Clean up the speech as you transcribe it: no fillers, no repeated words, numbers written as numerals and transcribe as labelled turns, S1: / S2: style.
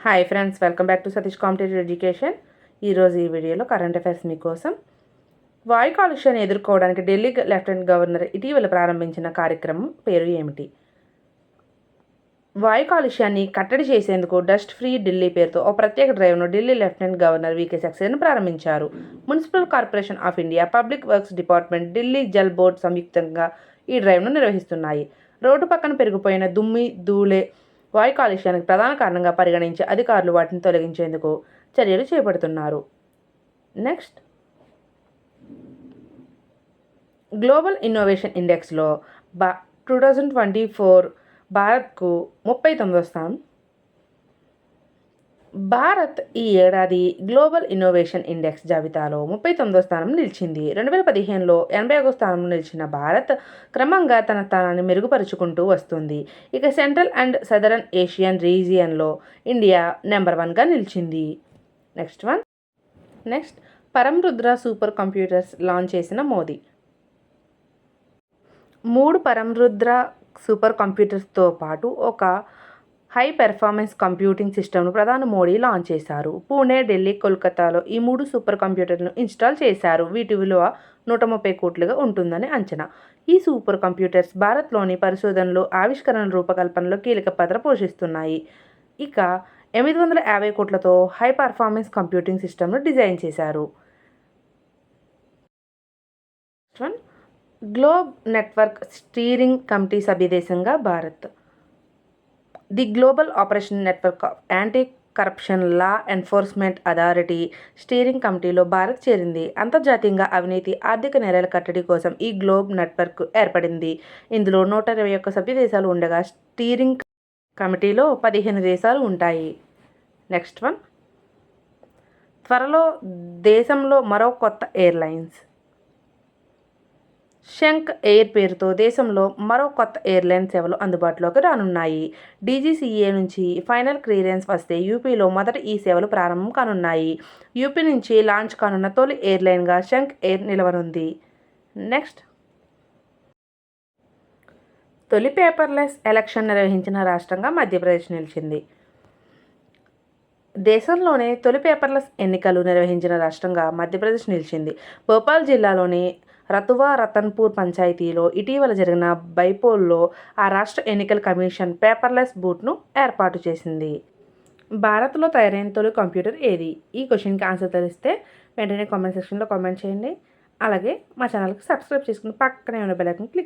S1: Hi friends, welcome back to Satish competitive education. ఈరోజు ఈ వీడియోలో కరెంట్ అఫైర్స్ మీకోసం. వాయు కాలుష్యాన్ని ఎదుర్కోవడానికి ఢిల్లీ లెఫ్టినెంట్ గవర్నర్ ఇటీవల ప్రారంభించిన కార్యక్రమం పేరు ఏమిటి? వాయు కాలుష్యాన్ని కట్టడి చేసేందుకు డస్ట్ ఫ్రీ ఢిల్లీ పేరుతో ఓ ప్రత్యేక డ్రైవ్ను ఢిల్లీ లెఫ్టినెంట్ గవర్నర్ వీకే సక్సేనా ప్రారంభించారు. Municipal corporation of India, public works department, Delhi Jal board సంయుక్తంగా ఈ డ్రైవ్ను నిర్వహిస్తున్నాయి. రోడ్డు పక్కన పెరిగిపోయిన దుమ్మి, ధూళి వాయు కాలుష్యానికి ప్రధాన కారణంగా పరిగణించి అధికారులు వాటిని తొలగించేందుకు చర్యలు చేపడుతున్నారు. నెక్స్ట్, గ్లోబల్ ఇన్నోవేషన్ ఇండెక్స్లో 2024 భారత్కు 39వ స్థానం. భారత్ ఈ ఏడాది గ్లోబల్ ఇన్నోవేషన్ ఇండెక్స్ జాబితాలో 39వ స్థానం నిలిచింది. 2015లో 81వ స్థానంలో నిలిచిన భారత్ క్రమంగా తన స్థానాన్ని మెరుగుపరుచుకుంటూ వస్తుంది. ఇక సెంట్రల్ అండ్ సదరన్ ఏషియన్ రీజియన్లో ఇండియా నెంబర్ 1గా నిలిచింది. Next, Paramrudra super computers launch చేసిన మోదీ. 3 పరంరుద్ర సూపర్ కంప్యూటర్స్తో పాటు ఒక హై పెర్ఫార్మెన్స్ కంప్యూటింగ్ సిస్టమ్ను ప్రధాని మోడీ లాంచ్ చేశారు. పూణే, ఢిల్లీ, కోల్కతాలో ఈ 3 సూపర్ కంప్యూటర్లను ఇన్స్టాల్ చేశారు. వీటి విలువ 130 కోట్లుగా ఉంటుందని అంచనా. ఈ సూపర్ కంప్యూటర్స్ భారత్లోని పరిశోధనలు, ఆవిష్కరణల రూపకల్పనలో కీలక పాత్ర పోషిస్తున్నాయి. ఇక 850 కోట్లతో హై పర్ఫార్మెన్స్ కంప్యూటింగ్ సిస్టమ్ను డిజైన్ చేశారు. గ్లోబ్ నెట్వర్క్ స్టీరింగ్ కమిటీ సభ్యదేశంగా Bharat. The global operation network of anti corruption law enforcement authority steering కమిటీలో భారత్ చేరింది. అంతర్జాతీయంగా అవినీతి, ఆర్థిక నేరాల కట్టడి కోసం ఈ గ్లోబ్ నెట్వర్క్ ఏర్పడింది. ఇందులో 121 సభ్య దేశాలు ఉండగా స్టీరింగ్ కమిటీలో 15 దేశాలు ఉంటాయి. నెక్స్ట్ వన్, త్వరలో దేశంలో మరో కొత్త ఎయిర్లైన్స్. శంఖ్ ఎయిర్ పేరుతో దేశంలో మరో కొత్త ఎయిర్లైన్ సేవలు అందుబాటులోకి రానున్నాయి. డీజీసీఏ నుంచి ఫైనల్ క్లియరెన్స్ వస్తే యూపీలో మొదట ఈ సేవలు ప్రారంభం కానున్నాయి. యూపీ నుంచి లాంచ్ కానున్న తొలి ఎయిర్లైన్గా శంఖ్ ఎయిర్ నిలవనుంది. నెక్స్ట్, తొలి పేపర్లెస్ ఎలక్షన్ నిర్వహించిన రాష్ట్రంగా మధ్యప్రదేశ్ నిలిచింది. దేశంలోనే తొలి పేపర్లెస్ ఎన్నికలు నిర్వహించిన రాష్ట్రంగా మధ్యప్రదేశ్ నిలిచింది. భోపాల్ జిల్లాలోని రతువా రతన్పూర్ పంచాయతీలో ఇటీవల జరిగిన బైపోల్లో ఆ రాష్ట్ర ఎన్నికల కమిషన్ పేపర్లెస్ బూత్ను ఏర్పాటు చేసింది. భారత్లో తయారైన తొలి కంప్యూటర్ ఏది? ఈ క్వశ్చన్కి ఆన్సర్ తెలిస్తే వెంటనే కామెంట్ సెక్షన్లో కామెంట్ చేయండి. అలాగే మా ఛానల్కి సబ్స్క్రైబ్ చేసుకుని పక్కనే ఉన్న బెల్ ఐకాన్ క్లిక్